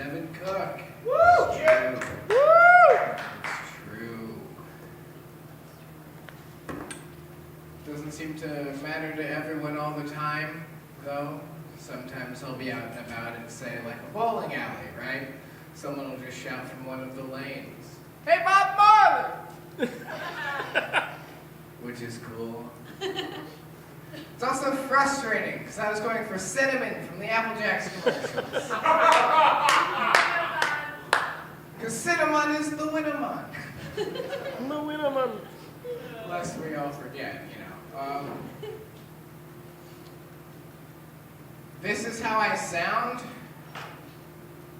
Devin Cook. Woo! It's true. Woo! It's true. Doesn't seem to matter to everyone all the time, though. Sometimes I'll be out and about in, say, like a bowling alley, right? Someone will just shout from one of the lanes, "Hey, Bob Marley!" Which is cool. It's also frustrating, because I was going for cinnamon from the Apple Jacks commercials. Because cinnamon is the Winnemon. The Winnemon. Lest we all forget, you know. This is how I sound.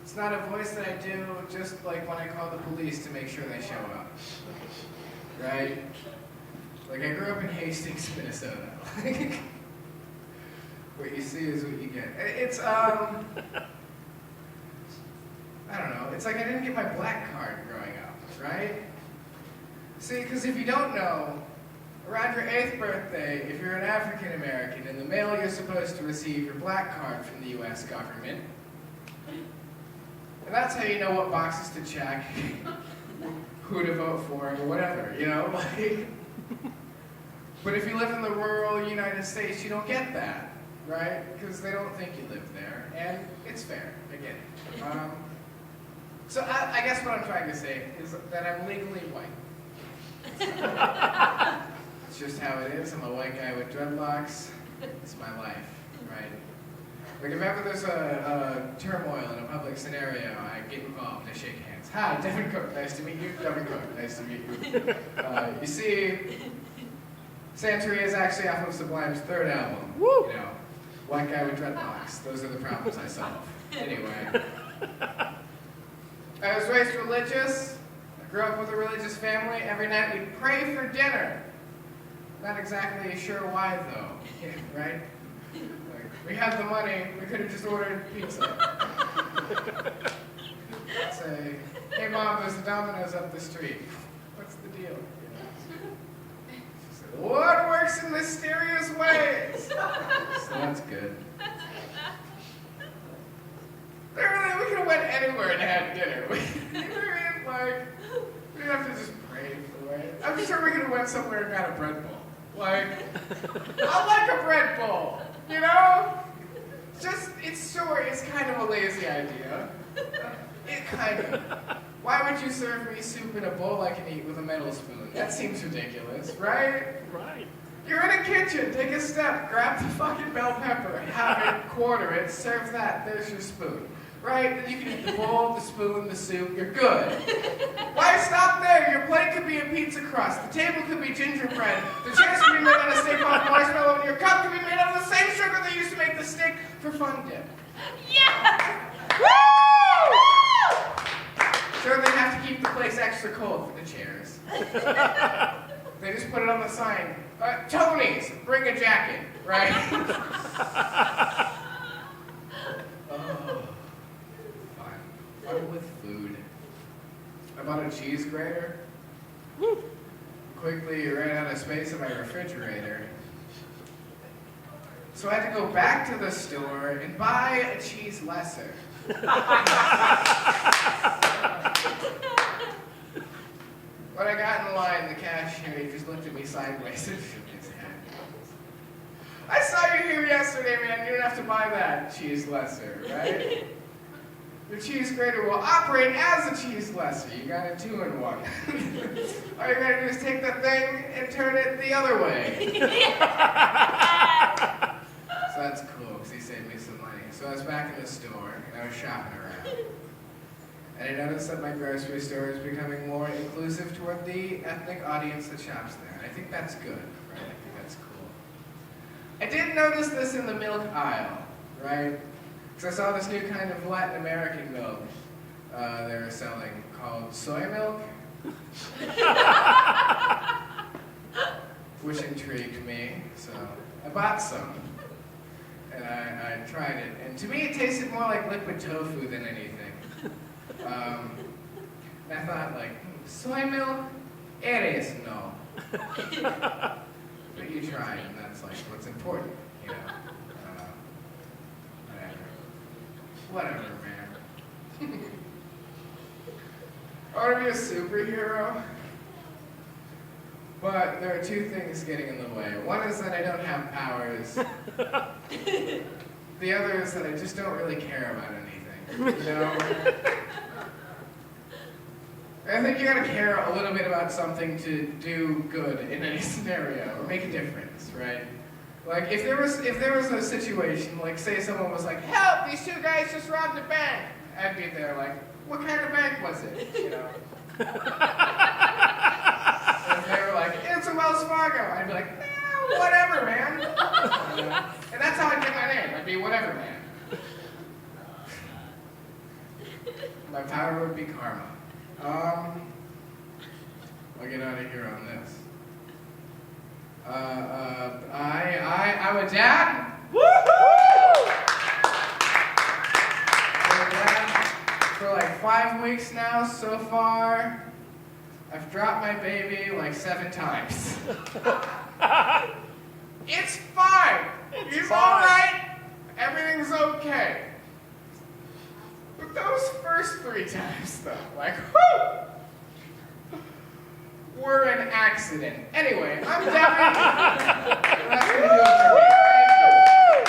It's not a voice that I do just like when I call the police to make sure they show up. Right? Like, I grew up in Hastings, Minnesota. What you see is what you get. It's, I don't know. It's like I didn't get my black card growing up, right? See, because if you don't know, around your 8th birthday, if you're an African American, in the mail you're supposed to receive your black card from the U.S. government. And that's how you know what boxes to check, who to vote for, or whatever, you know? Like, but if you live in the rural United States, you don't get that, right? Because they don't think you live there, and it's fair, I get it. So I guess what I'm trying to say is that I'm legally white. It's just how it is. I'm a white guy with dreadlocks. It's my life, right? Like, if ever there's a turmoil in a public scenario, I get involved, I shake hands. Hi, Devin Cook, nice to meet you. Devin Cook, nice to meet you. You see, Santeria is actually off of Sublime's 3rd album. Woo! You know, white guy with dreadlocks. Those are the problems I solve. Anyway. I was raised religious. I grew up with a religious family. Every night we'd pray for dinner. Not exactly sure why, though, right? Like, we had the money, we could have just ordered pizza. Say, "Hey Mom, there's a Domino's up the street. What's the deal?" She said, "The Lord works in mysterious ways." So that's good. Literally, we could have went anywhere and had dinner. You know what I mean? Like, we didn't have to just pray for it. I'm sure we could have went somewhere and got a bread bowl. Like, I like a bread bowl, you know? It's kind of a lazy idea. It kind of. Why would you serve me soup in a bowl I can eat with a metal spoon? That seems ridiculous, right? Right. You're in a kitchen, take a step, grab the fucking bell pepper, have it, quarter it, serve that, there's your spoon. Right? You can eat the bowl, the spoon, the soup, you're good. Why stop there? Your plate could be a pizza crust, the table could be gingerbread, the chairs could be made out of steak-off marshmallow, and your cup could be made out of the same sugar they used to make the steak for fun dip. Yeah! Sure, they have to keep the place extra cold for the chairs. They just put it on the sign. Tony's, bring a jacket, right? Oh, fun with food. I bought a cheese grater. Woo! Quickly ran out of space in my refrigerator. So I had to go back to the store and buy a cheese lesser. When I got in line, the cashier, he just looked at me sideways and shook his head. "I saw you here yesterday, man. You don't have to buy that cheese lesser, right? The cheese grater will operate as a cheese lesser. You got a 2-in-1. All you gotta do is take that thing and turn it the other way." So that's cool, because he saved me some money. So I was back in the store, and I was shopping around. And I noticed that my grocery store is becoming more inclusive toward the ethnic audience that shops there. And I think that's good, right? I think that's cool. I did notice this in the milk aisle, right? Because I saw this new kind of Latin American milk they were selling called soy milk. Which intrigued me, so I bought some. And I tried it. And to me, it tasted more like liquid tofu than anything. And I thought, like, soy milk? Eres no. But you tried, and that's like what's important, you know. Whatever, man. I want to be a superhero. But there are two things getting in the way. One is that I don't have powers. The other is that I just don't really care about anything, you know? I think you gotta care a little bit about something to do good in any scenario, or make a difference, right? Like, if there was a situation, like, say someone was like, help, these two guys just robbed a bank. I'd be there like, what kind of bank was it, you know? If they were like, it's a Wells Fargo, I'd be like, eh, whatever, man. And that's how I'd get my name. I'd be whatever, man. My power would be karma. I'll get out of here on this. I'm a dad. Woohoo! I'm a dad for like 5 weeks now so far. I've dropped my baby like 7 times. It's fine. He's fine. all right. Everything's okay. But those first 3 times, though, like, whoo, were an accident. Anyway, I'm Devin.